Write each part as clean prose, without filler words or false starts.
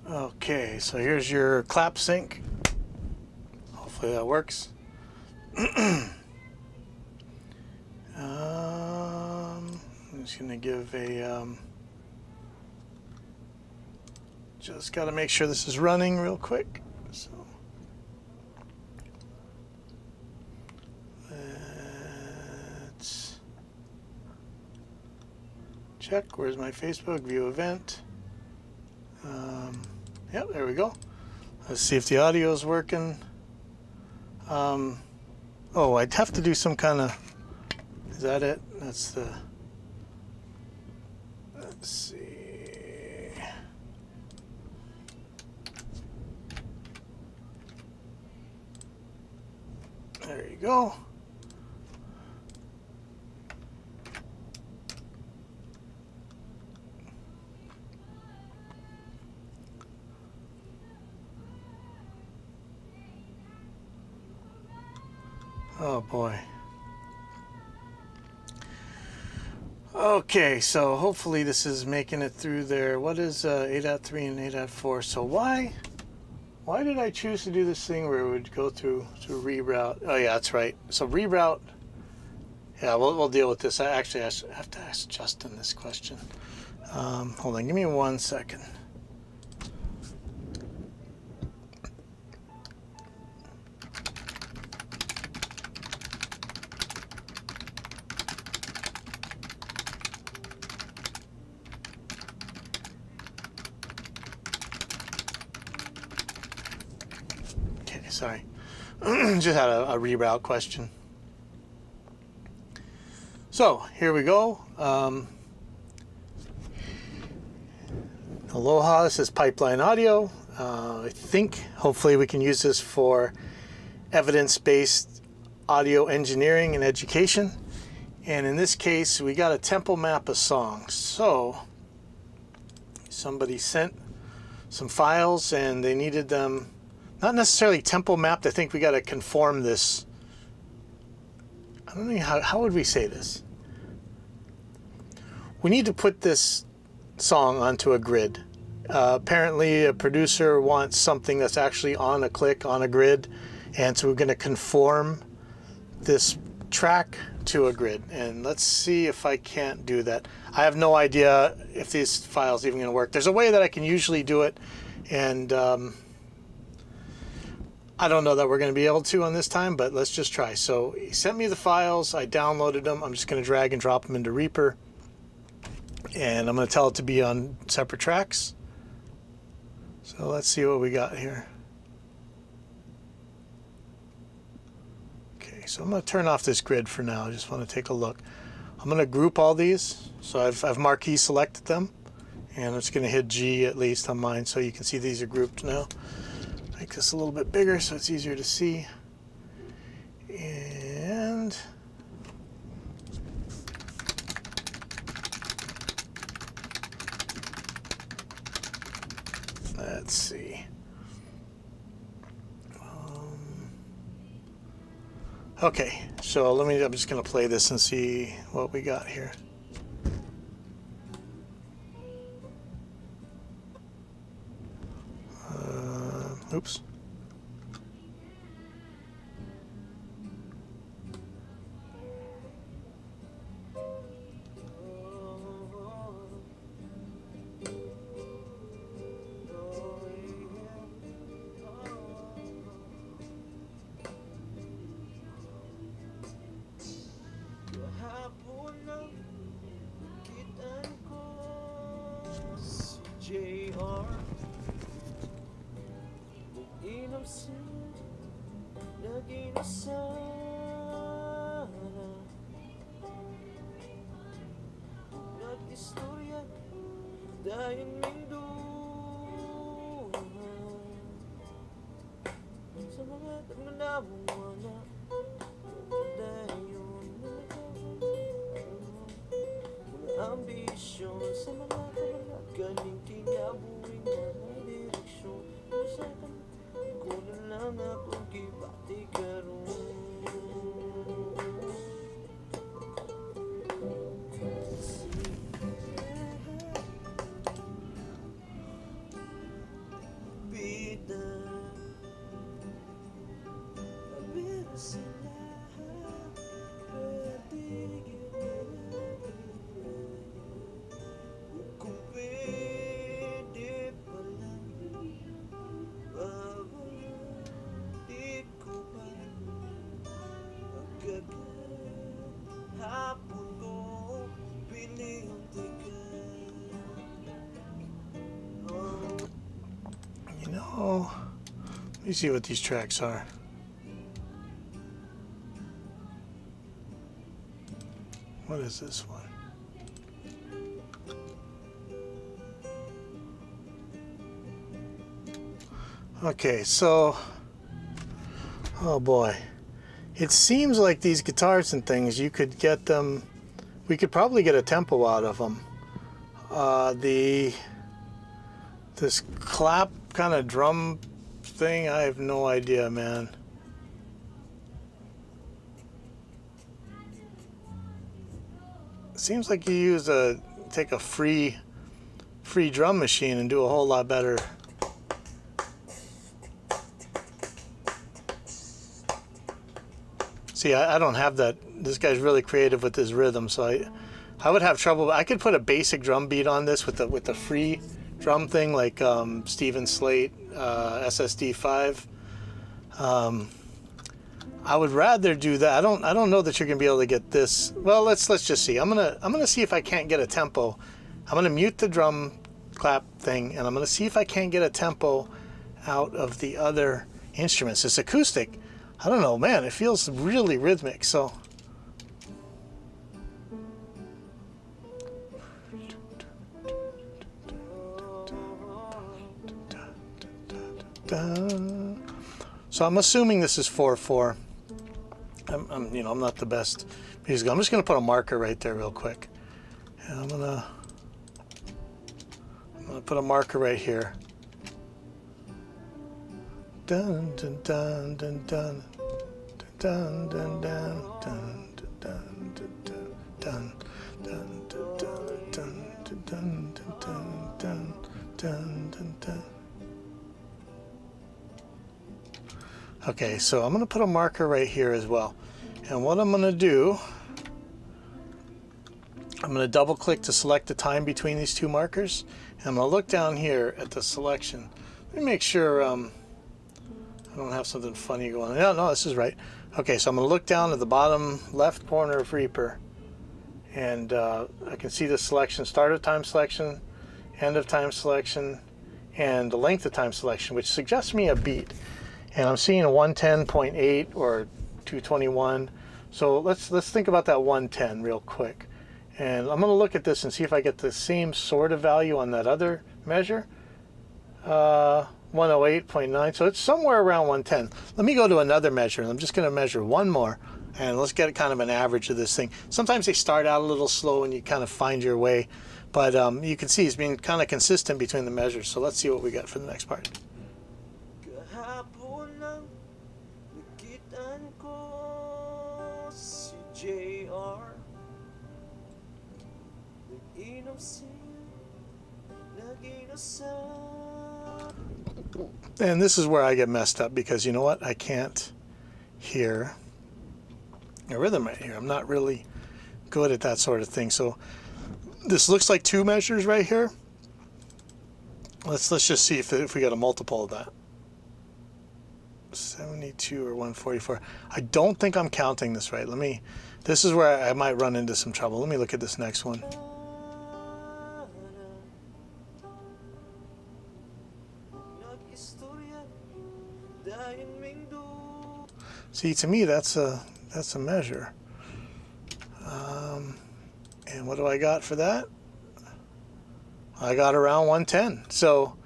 Okay, so here's your clap sync. Hopefully that works. I'm just gonna give a just got to make sure this is running real quick. So let's check. Where's my Facebook view event? Yep, there we go. Let's see if the audio is working. Oh, I'd have to do some kind of. Is that it? That's the. Let's see. There you go. Oh boy. Okay, so hopefully this is making it through there. What is 8.3 and 8.4? So why did I choose to do this thing where it would go through reroute? Oh yeah, that's right. So reroute. Yeah, we'll deal with this. I have to ask Justin this question. Hold on, give me 1 second. Sorry, just had a reroute question. So here we go. Aloha, this is Pipeline Audio. I think hopefully we can use this for evidence-based audio engineering and education. And in this case, we got a tempo map of songs. So somebody sent some files and they needed them not necessarily tempo mapped. I think we got to conform this. I don't know how would we say this. We need to put this song onto a grid. Apparently a producer wants something that's actually on a click on a grid, and so we're going to conform this track to a grid. And let's see if I can't do that. I have no idea if these files even going to work. There's a way that I can usually do it, and I don't know that we're going to be able to on this time, but let's just try. So he sent me the files. I downloaded them. I'm just going to drag and drop them into Reaper. And I'm going to tell it to be on separate tracks. So let's see what we got here. Okay, so I'm going to turn off this grid for now. I just want to take a look. I'm going to group all these. So I've marquee selected them. And I'm just going to hit G at least on mine so you can see these are grouped now. Make this a little bit bigger so it's easier to see. And let's see. Okay, so I'm just going to play this and see what we got here. Oops. Ambisyon sa mga galing kinabuhi na may direksyon. Usapan ko na lang akong kibati karoon. So let me see what these tracks are. What is this one? Okay, so, oh boy. It seems like these guitars and things, you could get them, we could probably get a tempo out of them. This clap kind of drum thing, I have no idea, man. Seems like you take a free drum machine and do a whole lot better. See, I don't have that. This guy's really creative with his rhythm, so I would have trouble. I could put a basic drum beat on this with the free drum thing, like Steven Slate SSD5. I would rather do that. I don't know that you're gonna be able to get this. Well, let's just see. I'm gonna see if I can't get a tempo. I'm gonna mute the drum clap thing, and I'm gonna see if I can't get a tempo out of the other instruments. It's acoustic. I don't know, man. It feels really rhythmic. So. So I'm assuming this is 4/4. I'm not the best musical. I'm just gonna put a marker right there real quick. And I'm gonna put a marker right here. Dun dun dun dun dun dun dun dun dun dun dun dun dun dun. Okay, so I'm going to put a marker right here as well. And what I'm going to do, I'm going to double click to select the time between these two markers. And I'm going to look down here at the selection. Let me make sure I don't have something funny going on. No, this is right. Okay, so I'm going to look down at the bottom left corner of Reaper. And I can see the selection, start of time selection, end of time selection, and the length of time selection, which suggests me a beat. And I'm seeing a 110.8 or 221. So let's think about that 110 real quick. And I'm going to look at this and see if I get the same sort of value on that other measure. 108.9. So it's somewhere around 110. Let me go to another measure. I'm just going to measure one more. And let's get kind of an average of this thing. Sometimes they start out a little slow and you kind of find your way. But you can see it's being kind of consistent between the measures. So let's see what we got for the next part. JR and this is where I get messed up because you know what? I can't hear a rhythm right here. I'm not really good at that sort of thing. So this looks like two measures right here. Let's just see if we got a multiple of that. 72 or 144. I don't think I'm counting this right. This is where I might run into some trouble. Let me look at this next one. See, to me, that's a measure. And what do I got for that? I got around 110. So,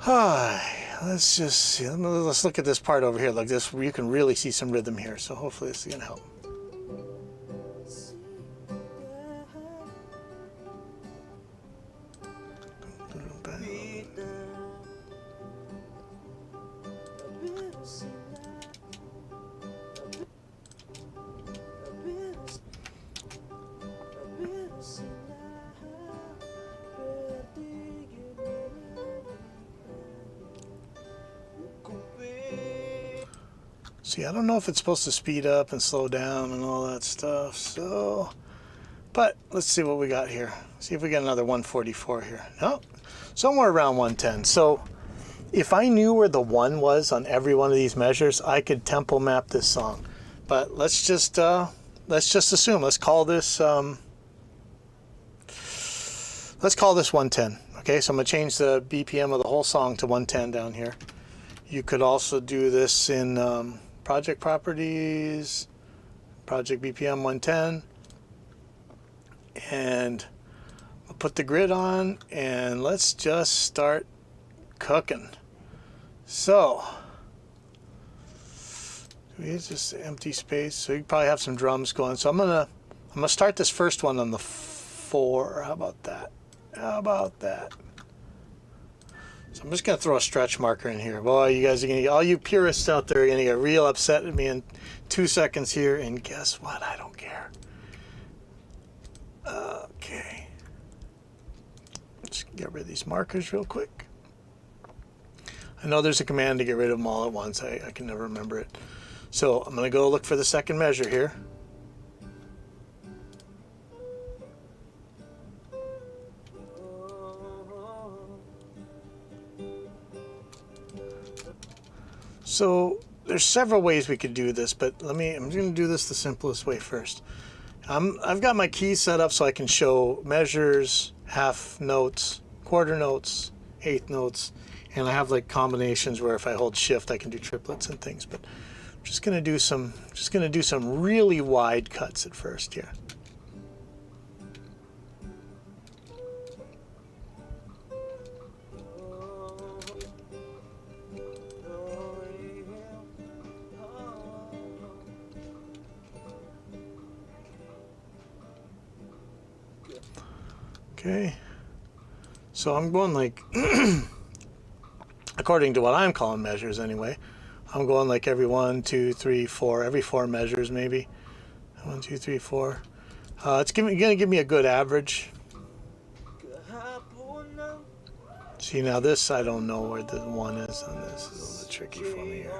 let's just see. Let's look at this part over here. Like this, you can really see some rhythm here. So hopefully this is gonna help. See, I don't know if it's supposed to speed up and slow down and all that stuff, so, but let's see what we got here. See if we get another 144 here. No, somewhere around 110. So if I knew where the 1 was on every one of these measures, I could tempo map this song. But let's just assume, let's call this 110. Okay, Okay, so I'm going to change the BPM of the whole song to 110 down here. You could also do this in project properties, project BPM 110, and I'll put the grid on, and let's just start cooking. So, it's just empty space, so you probably have some drums going. So I'm gonna start this first one on the 4. How about that? How about that? So I'm just gonna throw a stretch marker in here. Boy, you guys are gonna, all you purists out there, are gonna get real upset at me in 2 seconds here. And guess what? I don't care. Okay. Let's get rid of these markers real quick. I know there's a command to get rid of them all at once. I can never remember it. So I'm gonna go look for the second measure here. So there's several ways we could do this, but I'm going to do this the simplest way first. I've got my keys set up so I can show measures, half notes, quarter notes, eighth notes, and I have like combinations where if I hold shift I can do triplets and things. But I'm just going to do some really wide cuts at first here. Okay, so I'm going like, according to what I'm calling measures anyway, I'm going like every 1, 2, 3, 4, every 4 measures maybe. 1, 2, 3, 4. It's going to give me a good average. See, now this, I don't know where the 1 is on this. It's a little bit tricky for me here.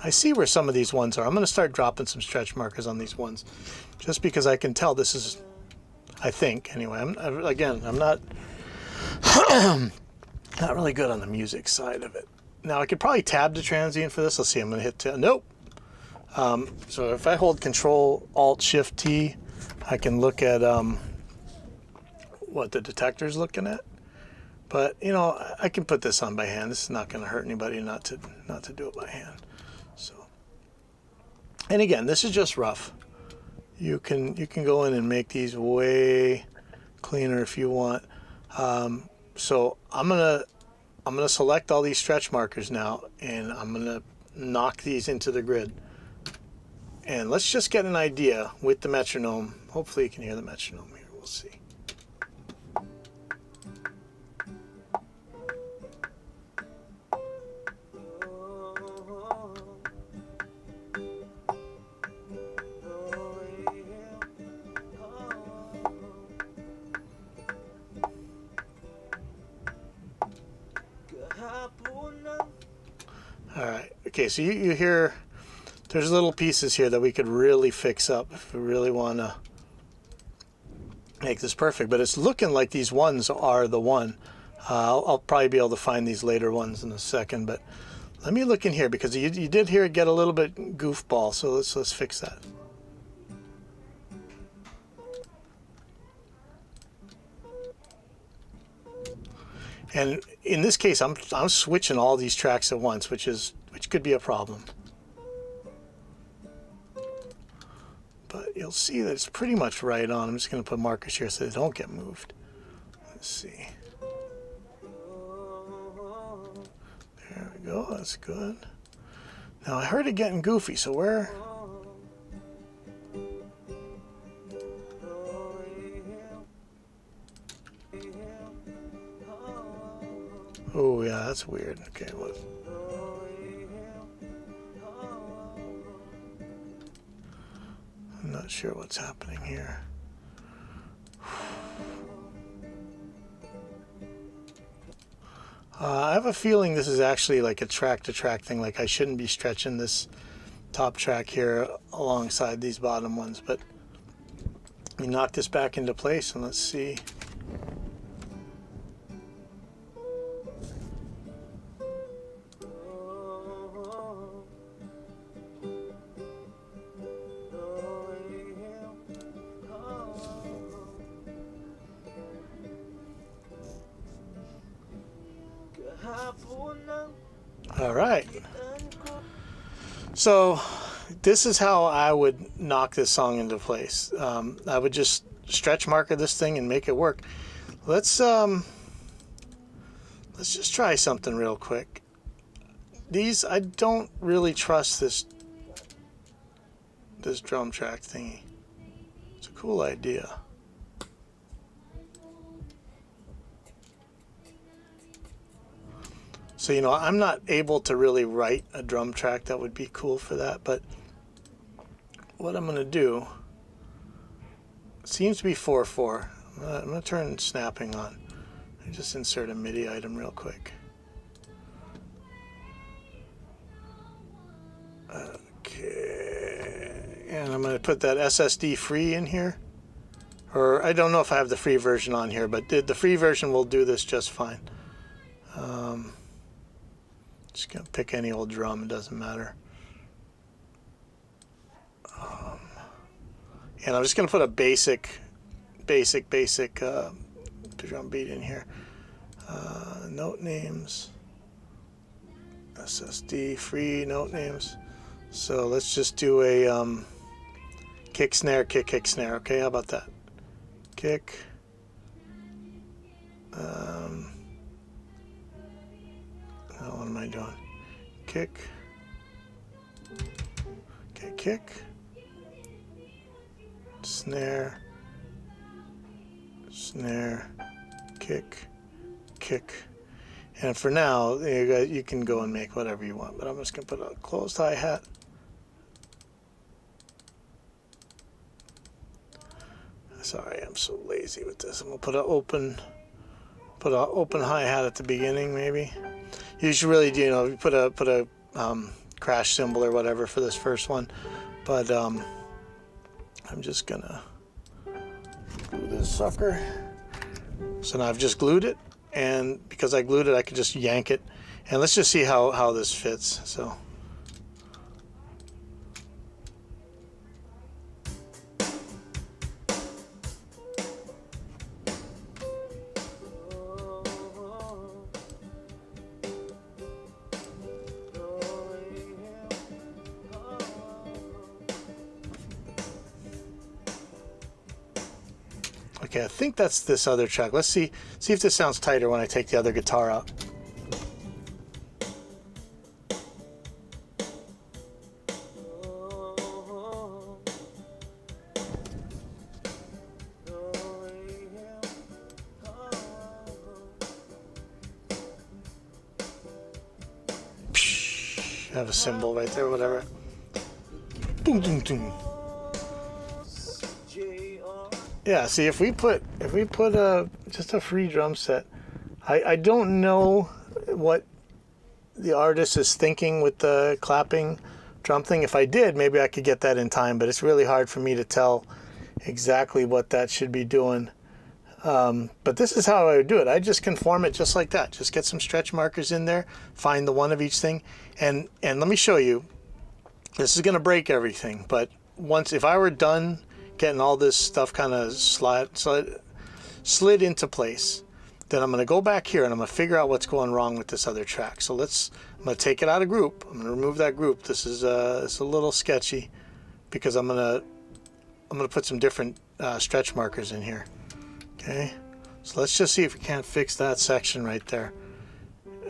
I see where some of these ones are. I'm going to start dropping some stretch markers on these ones, just because I can tell this is, I think, anyway. I'm not not really good on the music side of it. Now, I could probably tab the transient for this. Let's see, I'm going to hit tab. Nope. So if I hold Control Alt Shift T, I can look at what the detector's looking at. But you know, I can put this on by hand. This is not going to hurt anybody not to do it by hand. So, and again, this is just rough. You can go in and make these way cleaner if you want. So I'm gonna select all these stretch markers now, and I'm gonna knock these into the grid. And let's just get an idea with the metronome. Hopefully you can hear the metronome here. We'll see. All right. Okay, so you hear there's little pieces here that we could really fix up if we really want to make this perfect. But it's looking like these ones are the one. I'll probably be able to find these later ones in a second. But let me look in here because you did hear it get a little bit goofball. So let's fix that. And in this case, I'm switching all these tracks at once, which could be a problem. But you'll see that it's pretty much right on. I'm just going to put markers here so they don't get moved. Let's see. There we go. That's good. Now I heard it getting goofy. So where? Oh yeah, that's weird. Okay, what? I'm not sure what's happening here. I have a feeling this is actually like a track-to-track thing. Like I shouldn't be stretching this top track here alongside these bottom ones. But let me knock this back into place and let's see. So this is how I would knock this song into place. I would just stretch marker this thing and make it work. Let's just try something real quick. These, I don't really trust this drum track thingy. It's a cool idea. So, you know, I'm not able to really write a drum track that would be cool for that, but what I'm going to do, seems to be 4/4. I'm going to turn snapping on. I just insert a MIDI item real quick. Okay, and I'm going to put that SSD free in here. Or I don't know if I have the free version on here, but the free version will do this just fine. Just gonna pick any old drum, it doesn't matter. And I'm just gonna put a basic drum beat in here. Note names, SSD free note names. So let's just do a kick snare, kick snare. Okay, how about that? Kick. What am I doing? Kick. Okay, kick. Snare. Snare. Kick. Kick. And for now, you can go and make whatever you want, but I'm just going to put a closed hi-hat. Sorry, I'm so lazy with this. I'm going to put an open hi-hat at the beginning, maybe. You should really, you know, put a crash cymbal or whatever for this first one, but I'm just gonna glue this sucker. So now I've just glued it, and because I glued it, I can just yank it, and let's just see how this fits. So. Okay, I think that's this other track. Let's see if this sounds tighter when I take the other guitar out. I have a cymbal right there, whatever. Boom, boom, boom. Yeah, see, if we put just a free drum set, I don't know what the artist is thinking with the clapping drum thing. If I did, maybe I could get that in time, but it's really hard for me to tell exactly what that should be doing. But this is how I would do it. I just conform it just like that. Just get some stretch markers in there, find the one of each thing, and let me show you. This is going to break everything, but if I were done getting all this stuff kind of slid into place, then I'm going to go back here and I'm going to figure out what's going wrong with this other track. So I'm going to take it out of group. I'm going to remove that group. This is it's a little sketchy because I'm going to put some different stretch markers in here. Okay, so let's just see if we can't fix that section right there.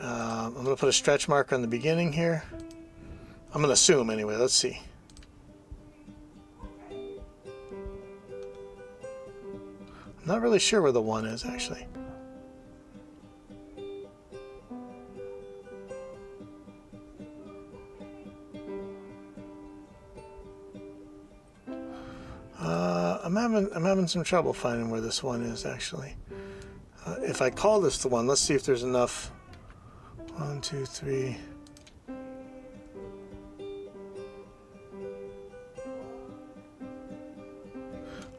I'm going to put a stretch marker in the beginning here. I'm going to assume anyway. Let's see. I'm not really sure where the one is actually. I'm having some trouble finding where this one is actually. If I call this the one, let's see if there's enough. 1, 2, 3.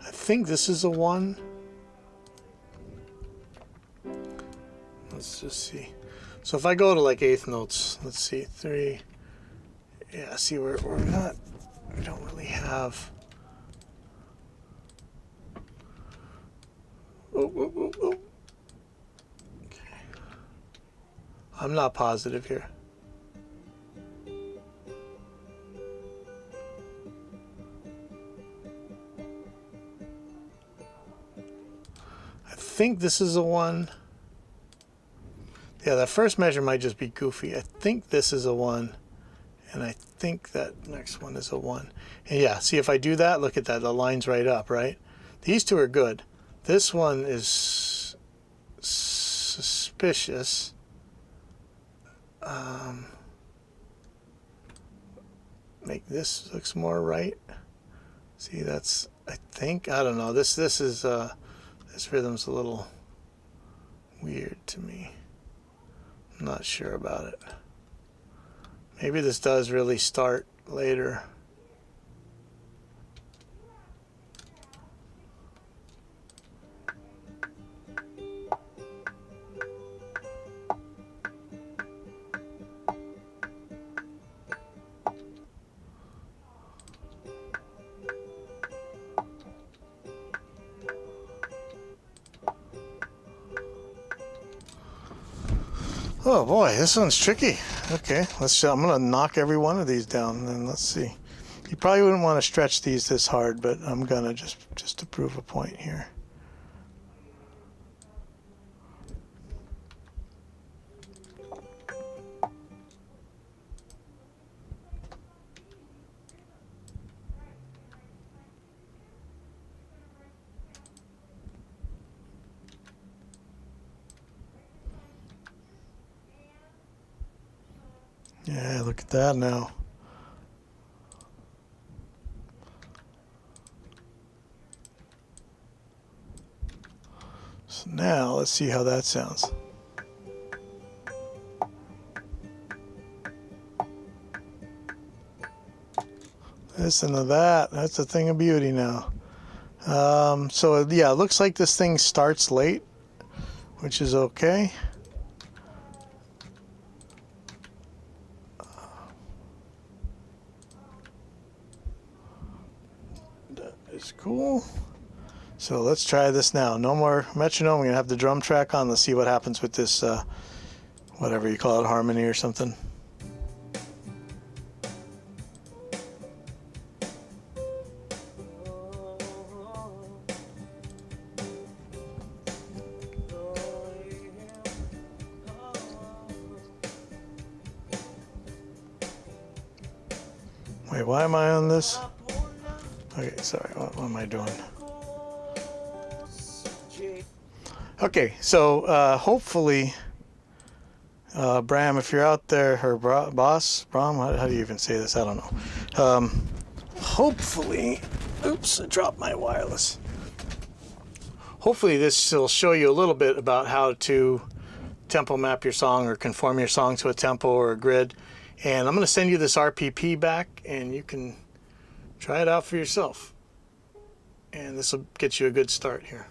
I think this is a 1. Let's just see. So if I go to like eighth notes, let's see, 3. Yeah, see, we don't really have. Oh. Okay. I'm not positive here. think this is a 1. Yeah, that first measure might just be goofy. I think this is a 1, and I think that next one is a 1. And yeah, see if I do that, look at that, the line's right up, right? These two are good. This one is suspicious. Make this looks more right. See, that's, I think, I don't know. This is this rhythm's a little weird to me. I'm not sure about it. Maybe this does really start later. Oh boy, this one's tricky. Okay, I'm gonna knock every one of these down and let's see. You probably wouldn't want to stretch these this hard, but I'm gonna just to prove a point here. Yeah, look at that now. So now let's see how that sounds. Listen to that. That's a thing of beauty now. So yeah, it looks like this thing starts late, which is okay. Is cool. So let's try this now. No more metronome. We're gonna have the drum track on. Let's see what happens with this, whatever you call it, harmony or something. Wait, why am I on this? Okay, sorry, what am I doing? Okay, so hopefully, Bram, if you're out there, or boss, Bram, how do you even say this? I don't know. Hopefully, oops, I dropped my wireless. Hopefully this will show you a little bit about how to tempo map your song or conform your song to a tempo or a grid. And I'm going to send you this RPP back and you can try it out for yourself. And this will get you a good start here.